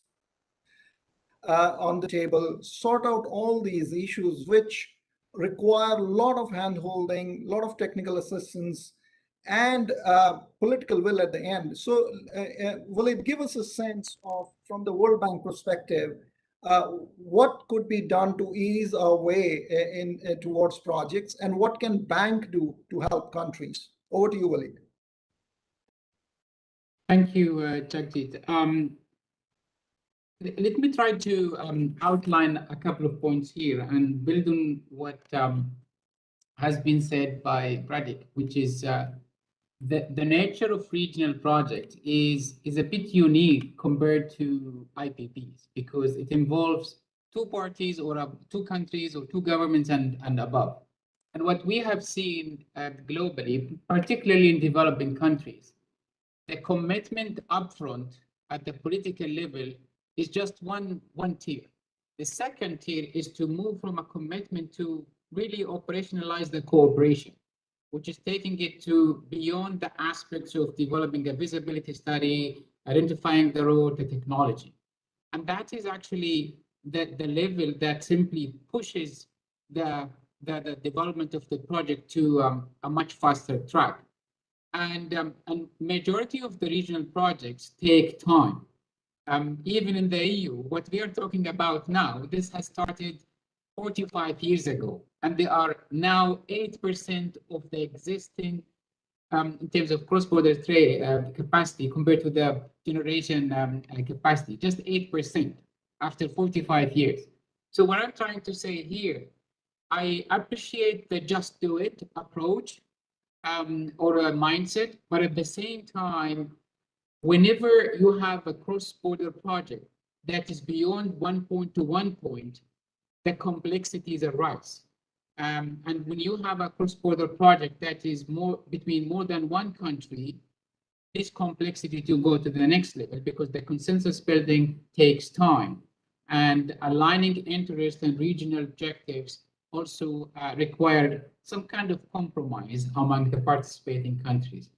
on the table, sort out all these issues which require a lot of hand-holding, a lot of technical assistance, and political will at the end. So will it give us a sense of, from the World Bank perspective, what could be done to ease our way towards projects, and what can bank do to help countries? Over to you, Waleed. Thank you, Jagjit. Let me try to outline a couple of points here and build on what has been said by Pratik, which is the nature of regional project is a bit unique compared to IPPs, because it involves two parties or two countries or two governments and above. And what we have seen globally, particularly in developing countries, the commitment upfront at the political level is just one tier. The second tier is to move from a commitment to really operationalize the cooperation, which is taking it to beyond the aspects of developing a visibility study, identifying the road, the technology. And that is actually the level that simply pushes the development of the project to a much faster track. And majority of the regional projects take time. Even in the EU, what we are talking about now, this has started 45 years ago, and they are now 8% of the existing, in terms of cross-border trade capacity compared to the generation capacity, just 8% after 45 years. So what I'm trying to say here, I appreciate the just do it approach or a mindset, but at the same time, whenever you have a cross-border project that is beyond one point to one point, the complexities arise. And when you have a cross-border project that is between more than one country, this complexity to go to the next level, because the consensus building takes time, and aligning interest and regional objectives also required some kind of compromise among the participating countries.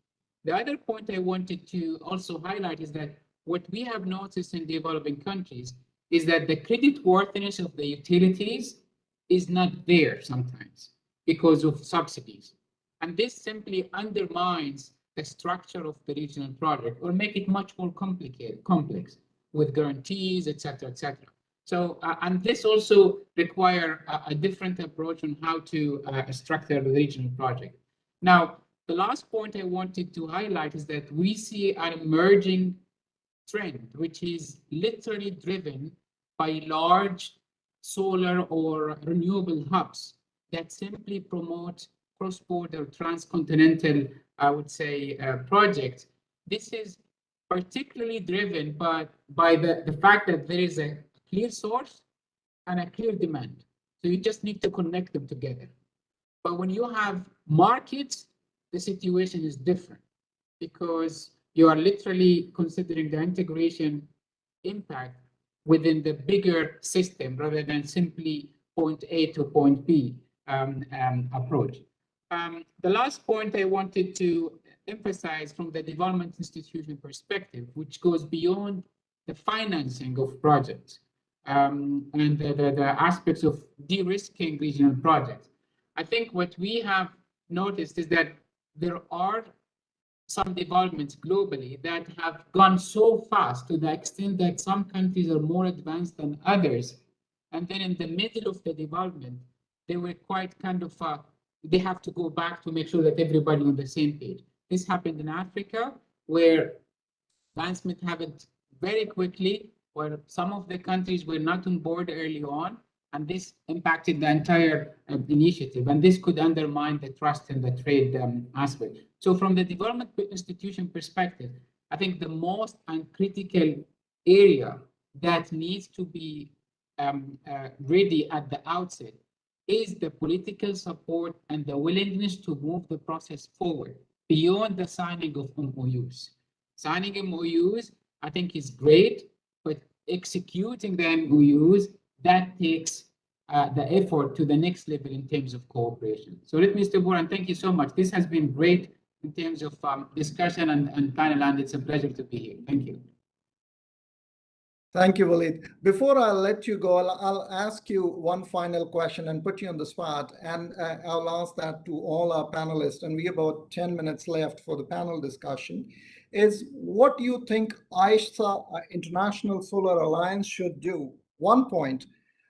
The other point I wanted to also highlight is that what we have noticed in developing countries is that the creditworthiness of the utilities is not there sometimes because of subsidies. And this simply undermines the structure of the regional project, or make it much more complex with guarantees, et cetera, et cetera. So, and this also require a different approach on how to structure the regional project. Now, the last point I wanted to highlight is that we see an emerging trend, which is literally driven by large solar or renewable hubs that simply promote cross-border transcontinental, I would say, projects. This is particularly driven by the fact that there is a clear source and a clear demand. So you just need to connect them together. But when you have markets, the situation is different, because you are literally considering the integration impact within the bigger system rather than simply point A to point B approach. The last point I wanted to emphasize from the development institution perspective, which goes beyond the financing of projects and the aspects of de-risking regional projects. I think what we have noticed is that there are some developments globally that have gone so fast to the extent that some countries are more advanced than others. And then in the middle of the development, they were quite kind of, they have to go back to make sure that everybody on the same page. This happened in Africa, where advancement happened very quickly, where some of the countries were not on board early on, and this impacted the entire initiative, and this could undermine the trust in the trade aspect. So from the development institution perspective, I think the most critical area that needs to be ready at the outset is the political support and the willingness to move the process forward beyond the signing of MOUs. Signing MOUs, I think, is great, but executing the MOUs, that takes the effort to the next level in terms of cooperation. So let me stop here and thank you so much. This has been great in terms of discussion and panel, and it's a pleasure to be here. Thank you. Thank you, Walid. Before I let you go, I'll ask you one final question and put you on the spot. And I'll ask that to all our panelists. And we have about 10 minutes left for the panel discussion. Is what do you think ISA, International Solar Alliance, should do? One point,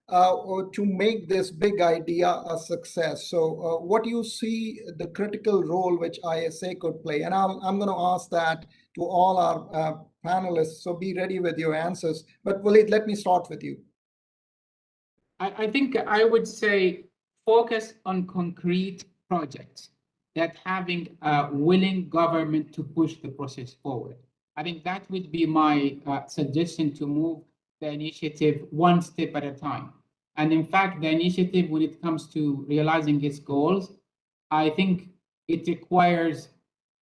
to make this big idea a success. So what do you see the critical role which ISA could play? And I'm going to ask that to all our panelists, so be ready with your answers. But Walid, let me start with you. I think I would say focus on concrete projects that having a willing government to push the process forward. I think that would be my suggestion to move the initiative one step at a time. And in fact, the initiative, when it comes to realizing its goals, I think it requires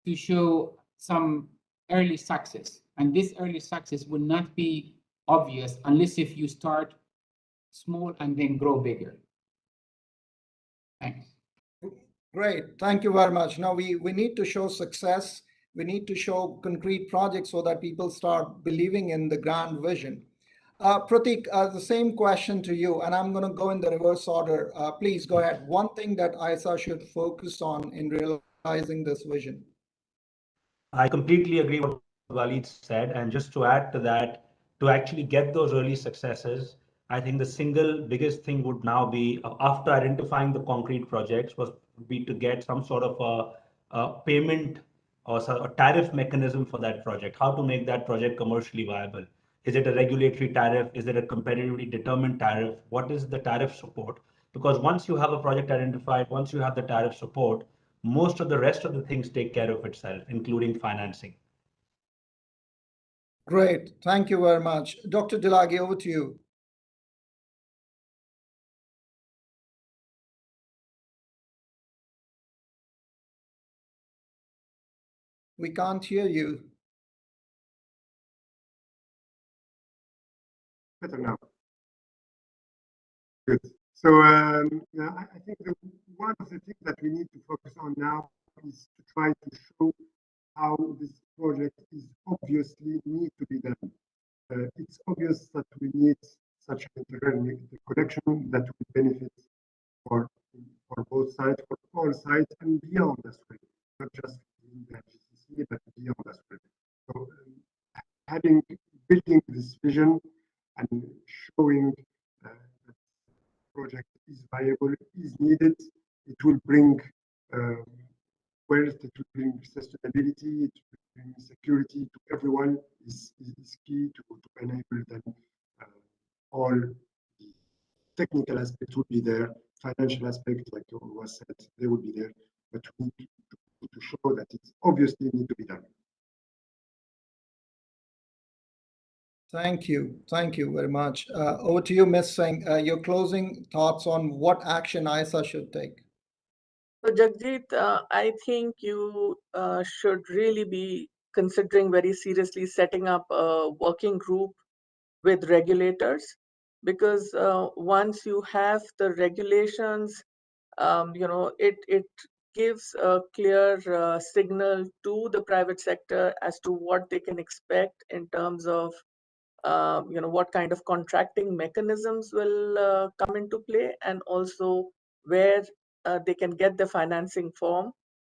to show some early success. And this early success will not be obvious unless if you start small and then grow bigger. Thanks. Great, thank you very much. Now we need to show success. We need to show concrete projects so that people start believing in the grand vision. Pratik, the same question to you, and I'm going to go in the reverse order. Please go ahead. One thing that ISA should focus on in realizing this vision. I completely agree with what Walid said. And just to add to that, to actually get those early successes, I think the single biggest thing would now be, after identifying the concrete projects, would be to get some sort of a payment or a tariff mechanism for that project, how to make that project commercially viable. Is it a regulatory tariff? Is it a competitively determined tariff? What is the tariff support? Because once you have a project identified, once you have the tariff support, most of the rest of the things take care of itself, including financing. Great, thank you very much. Dr. Dilagi, over to you. We can't hear you. Better now. Good. So I think one of the things that we need to focus on now is to try to show how this project is obviously need to be done. It's obvious that we need such an interconnection that will benefit for both sides, for all sides, and beyond as well, not just in the GCC, but beyond as well. So building this vision and showing that the project is viable, is needed, it will bring wealth, it will bring sustainability, it will bring security to everyone, is key to enable them. All the technical aspects will be there, financial aspects, like was said, they will be there, but we need to show that it's obviously need to be done. Thank you very much. Over to you, Ms. Singh. Your closing thoughts on what action ISA should take. So Jagjit, I think you should really be considering very seriously setting up a working group with regulators, because once you have the regulations, it gives a clear signal to the private sector as to what they can expect in terms of what kind of contracting mechanisms will come into play, and also where they can get the financing from,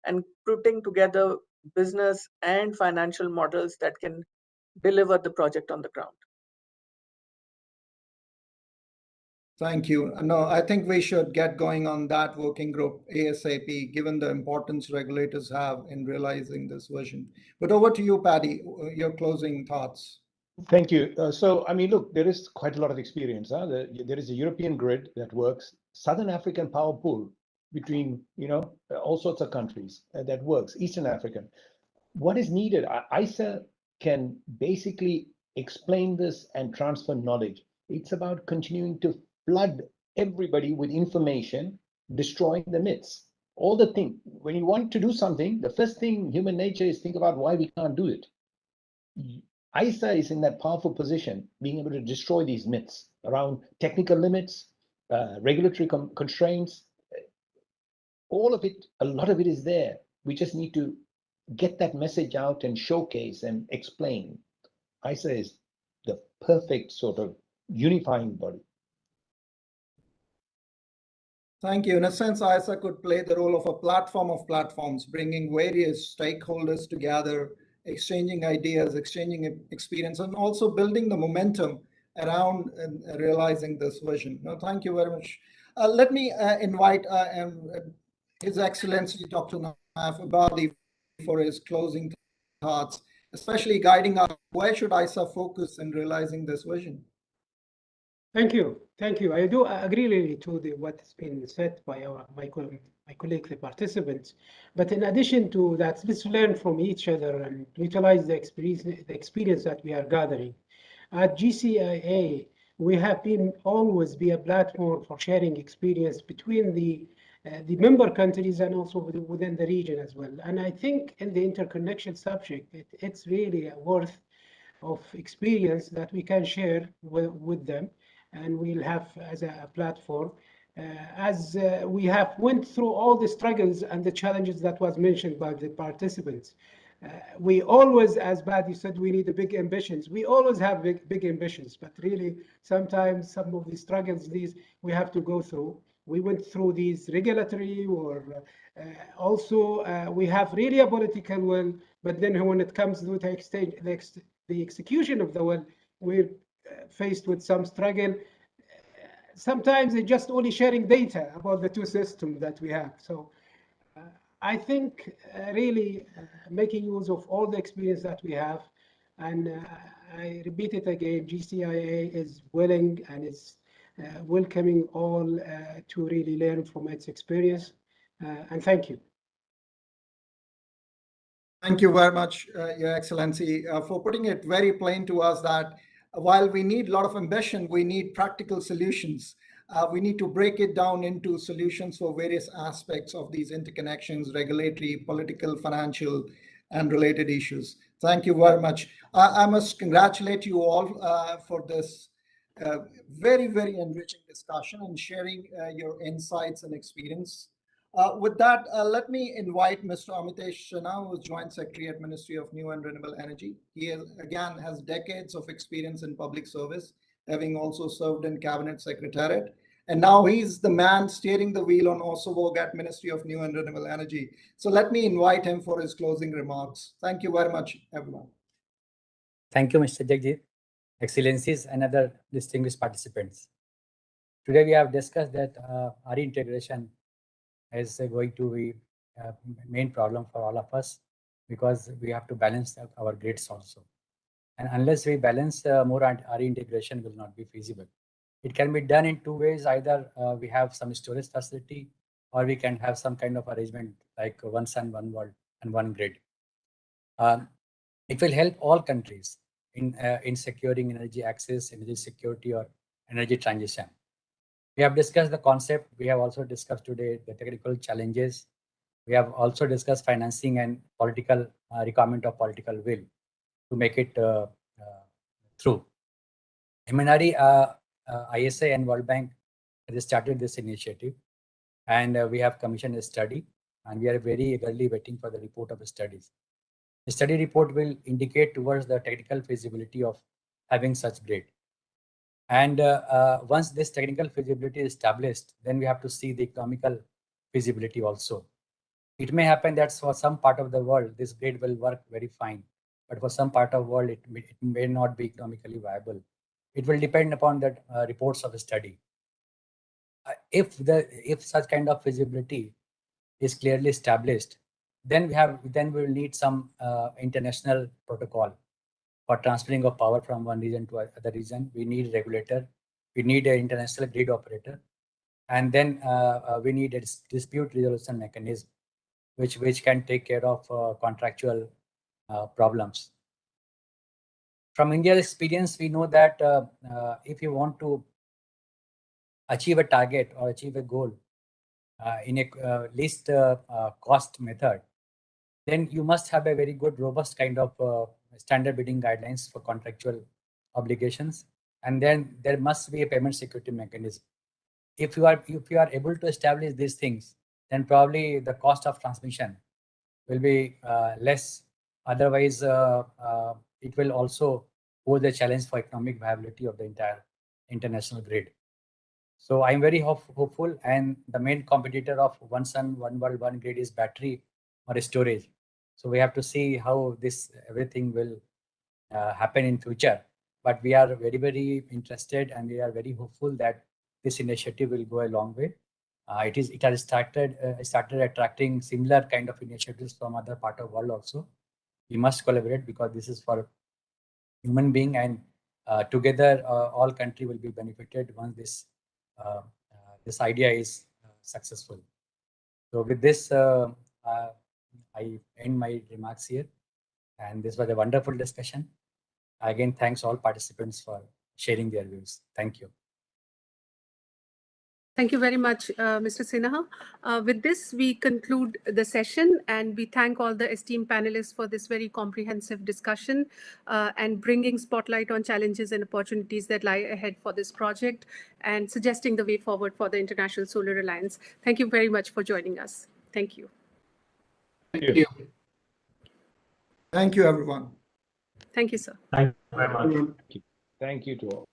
and putting together business and financial models that can deliver the project on the ground. Thank you. No, I think we should get going on that working group ASAP, given the importance regulators have in realizing this vision. But over to you, Paddy, your closing thoughts. Thank you. So, I mean, look, there is quite a lot of experience. There is a European grid that works, Southern African power pool between, all sorts of countries that works, Eastern African. What is needed? ISA can basically explain this and transfer knowledge. It's about continuing to flood everybody with information, destroying the myths. All the thing, when you want to do something, the first thing human nature is think about why we can't do it. ISA is in that powerful position, being able to destroy these myths around technical limits, regulatory constraints. All of it, a lot of it is there. We just need to get that message out and showcase and explain. ISA is the perfect sort of unifying body. Thank you. In a sense, ISA could play the role of a platform of platforms, bringing various stakeholders together, exchanging ideas, exchanging experience, and also building the momentum around realizing this vision. No, thank you very much. Let me invite His Excellency Dr. Naif Abadi for his closing thoughts, especially guiding us. Where should ISA focus in realizing this vision? Thank you. Thank you. I do agree really to what's been said by my colleagues, the participants. But in addition to that, let's learn from each other and utilize the experience that we are gathering. At GCIA, we have been always be a platform for sharing experience between the member countries and also within the region as well. And I think in the interconnection subject, it's really a worth of experience that we can share with them, and we'll have as a platform. As we have went through all the struggles and the challenges that was mentioned by the participants. We always, as Paddy said, we need the big ambitions. We always have big ambitions, but really sometimes some of the struggles we have to go through. We went through these regulatory or also we have really a political will, but then when it comes to the execution of the will, we're faced with some struggle. Sometimes it's just only sharing data about the two systems that we have. So I think really making use of all the experience that we have, and I repeat it again, GCIA is willing and is welcoming all to really learn from its experience. And thank you. Thank you very much, Your Excellency, for putting it very plain to us that while we need a lot of ambition, we need practical solutions. We need to break it down into solutions for various aspects of these interconnections, regulatory, political, financial, and related issues. Thank you very much. I must congratulate you all for this very, very enriching discussion and sharing your insights and experience. With that, let me invite Mr. Amitesh Sinha, who is Joint Secretary at Ministry of New and Renewable Energy. He again has decades of experience in public service, having also served in Cabinet Secretariat. And now he's the man steering the wheel on OSOWOG at Ministry of New and Renewable Energy. So let me invite him for his closing remarks. Thank you very much, everyone. Thank you, Mr. Jagjeet, Excellencies, and other distinguished participants. Today we have discussed that RE integration is going to be a main problem for all of us, because we have to balance our grids also. And unless we balance, more RE integration will not be feasible. It can be done in two ways. Either we have some storage facility, or we can have some kind of arrangement like one sun, one world, and one grid. It will help all countries in securing energy access, energy security, or energy transition. We have discussed the concept. We have also discussed today the technical challenges. We have also discussed financing and political requirement of political will to make it through. MNRE, ISA and World Bank has started this initiative, and we have commissioned a study and we are very eagerly waiting for the report of the studies. The study report will indicate towards the technical feasibility of having such grid. And once this technical feasibility is established, then we have to see the economical feasibility also. It may happen that for some part of the world, this grid will work very fine, but for some part of the world, it may not be economically viable. It will depend upon the reports of the study. If such kind of feasibility is clearly established, then we will need some international protocol for transferring of power from one region to another region. We need regulator, we need an international grid operator, and then we need a dispute resolution mechanism, which can take care of contractual problems. From India's experience, we know that if you want to achieve a target or achieve a goal in a least cost method, then you must have a very good, robust kind of standard bidding guidelines for contractual obligations, and then there must be a payment security mechanism. If you are able to establish these things, then probably the cost of transmission will be less. Otherwise, it will also pose a challenge for economic viability of the entire international grid. So I'm very hopeful, and the main competitor of one sun, one world, one grid is battery or storage. So we have to see how everything will happen in future. But we are very, very interested, and we are very hopeful that this initiative will go a long way. It has started attracting similar kind of initiatives from other part of the world also. We must collaborate because this is for human being, and together all country will be benefited once this idea is successful. So with this, I end my remarks here, and this was a wonderful discussion. Again, thanks all participants for sharing their views. Thank you. Thank you very much, Mr. Sinha. With this, we conclude the session, and we thank all the esteemed panelists for this very comprehensive discussion and bringing spotlight on challenges and opportunities that lie ahead for this project and suggesting the way forward for the International Solar Alliance. Thank you very much for joining us. Thank you. Thank you. Thank you, everyone. Thank you, sir. Thank you very much. Thank you to all.